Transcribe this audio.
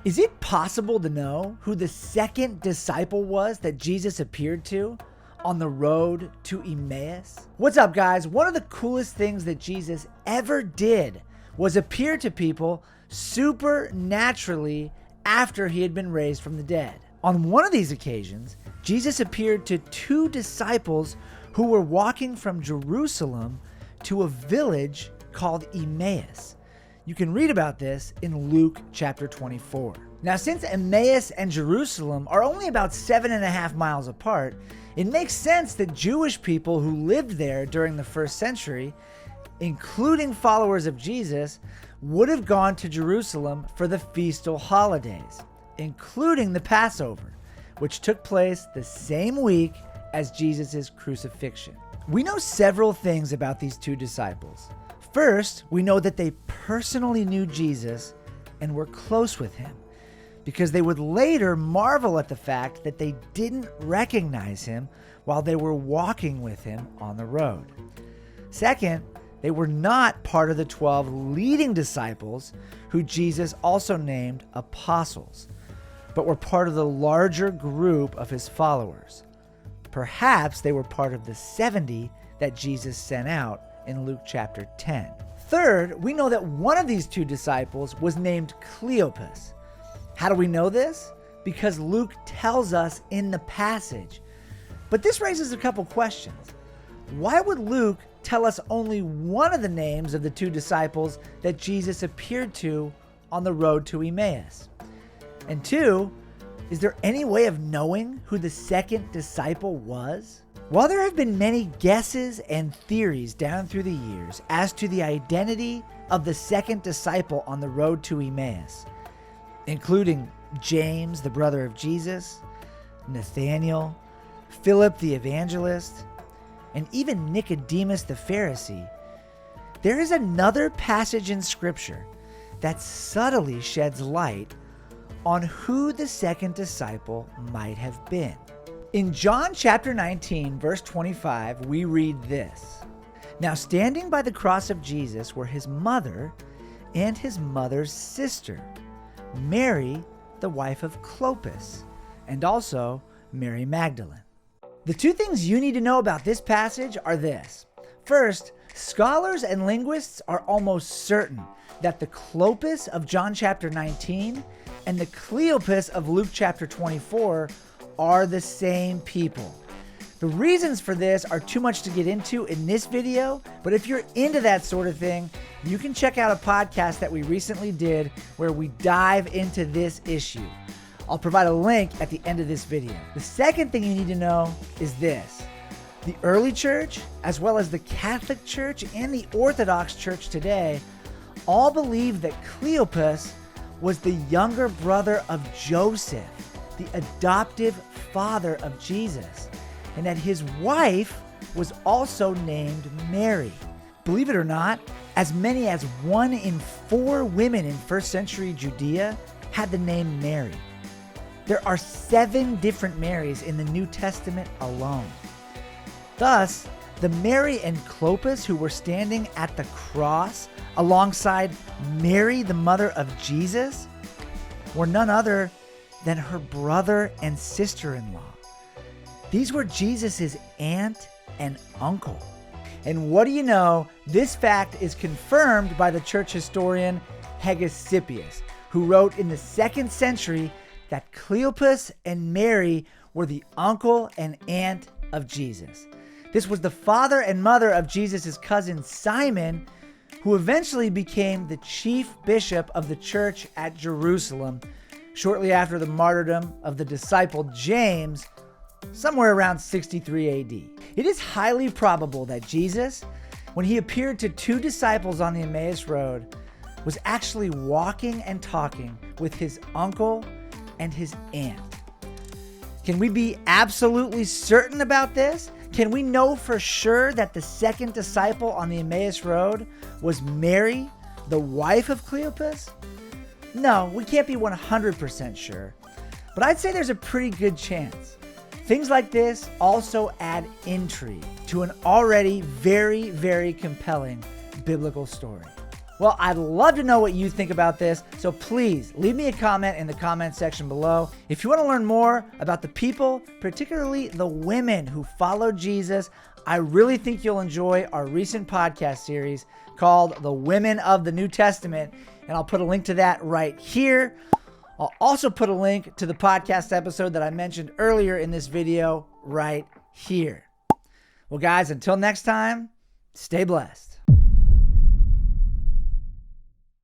Is it possible to know who the second disciple was that Jesus appeared to on the road to Emmaus? What's up, guys? One of the coolest things that Jesus ever did was appear to people supernaturally after he had been raised from the dead. On one of these occasions, Jesus appeared to two disciples who were walking from Jerusalem to a village called Emmaus. You can read about this in Luke chapter 24. Now, since Emmaus and Jerusalem are only about 7.5 miles apart, it makes sense that Jewish people who lived there during the first century, including followers of Jesus, would have gone to Jerusalem for the feastal holidays, including the Passover, which took place the same week as Jesus' crucifixion. We know several things about these two disciples. First, we know that they personally knew Jesus and were close with him, because they would later marvel at the fact that they didn't recognize him while they were walking with him on the road. Second, they were not part of the 12 leading disciples who Jesus also named apostles, but were part of the larger group of his followers. Perhaps they were part of the 70 that Jesus sent out in Luke chapter 10. Third, we know that one of these two disciples was named Cleopas. How do we know this? Because Luke tells us in the passage. But this raises a couple questions. Why would Luke tell us only one of the names of the two disciples that Jesus appeared to on the road to Emmaus? And two, is there any way of knowing who the second disciple was? While there have been many guesses and theories down through the years as to the identity of the second disciple on the road to Emmaus, including James, the brother of Jesus, Nathanael, Philip the evangelist, and even Nicodemus the Pharisee, there is another passage in Scripture that subtly sheds light on who the second disciple might have been. In John chapter 19, verse 25, we read this. Now standing by the cross of Jesus were his mother and his mother's sister, Mary, the wife of Clopas, and also Mary Magdalene. The two things you need to know about this passage are this. First, scholars and linguists are almost certain that the Clopas of John chapter 19 and the Cleopas of Luke chapter 24 are the same people. The reasons for this are too much to get into in this video, but if you're into that sort of thing, you can check out a podcast that we recently did where we dive into this issue. I'll provide a link at the end of this video. The second thing you need to know is this. The early church, as well as the Catholic Church and the Orthodox Church today, all believe that Cleopas was the younger brother of Joseph, the adoptive father of Jesus, and that his wife was also named Mary. Believe it or not, as many as 1 in 4 women in first century Judea had the name Mary. There are 7 different Marys in the New Testament alone. Thus, the Mary and Clopas who were standing at the cross alongside Mary, the mother of Jesus, were none other than her brother and sister-in-law. These were Jesus' aunt and uncle. And what do you know, this fact is confirmed by the church historian Hesychius, who wrote in the 2nd century that Cleopas and Mary were the uncle and aunt of Jesus. This was the father and mother of Jesus' cousin Simon, who eventually became the chief bishop of the church at Jerusalem shortly after the martyrdom of the disciple James, somewhere around 63 AD. It is highly probable that Jesus, when he appeared to 2 disciples on the Emmaus Road, was actually walking and talking with his uncle and his aunt. Can we be absolutely certain about this? Can we know for sure that the second disciple on the Emmaus Road was Mary, the wife of Cleopas? No, we can't be 100% sure, but I'd say there's a pretty good chance. Things like this also add intrigue to an already very, very compelling biblical story. Well, I'd love to know what you think about this, so please leave me a comment in the comment section below. If you want to learn more about the people, particularly the women who followed Jesus, I really think you'll enjoy our recent podcast series called The Women of the New Testament, and I'll put a link to that right here. I'll also put a link to the podcast episode that I mentioned earlier in this video right here. Well, guys, until next time, stay blessed.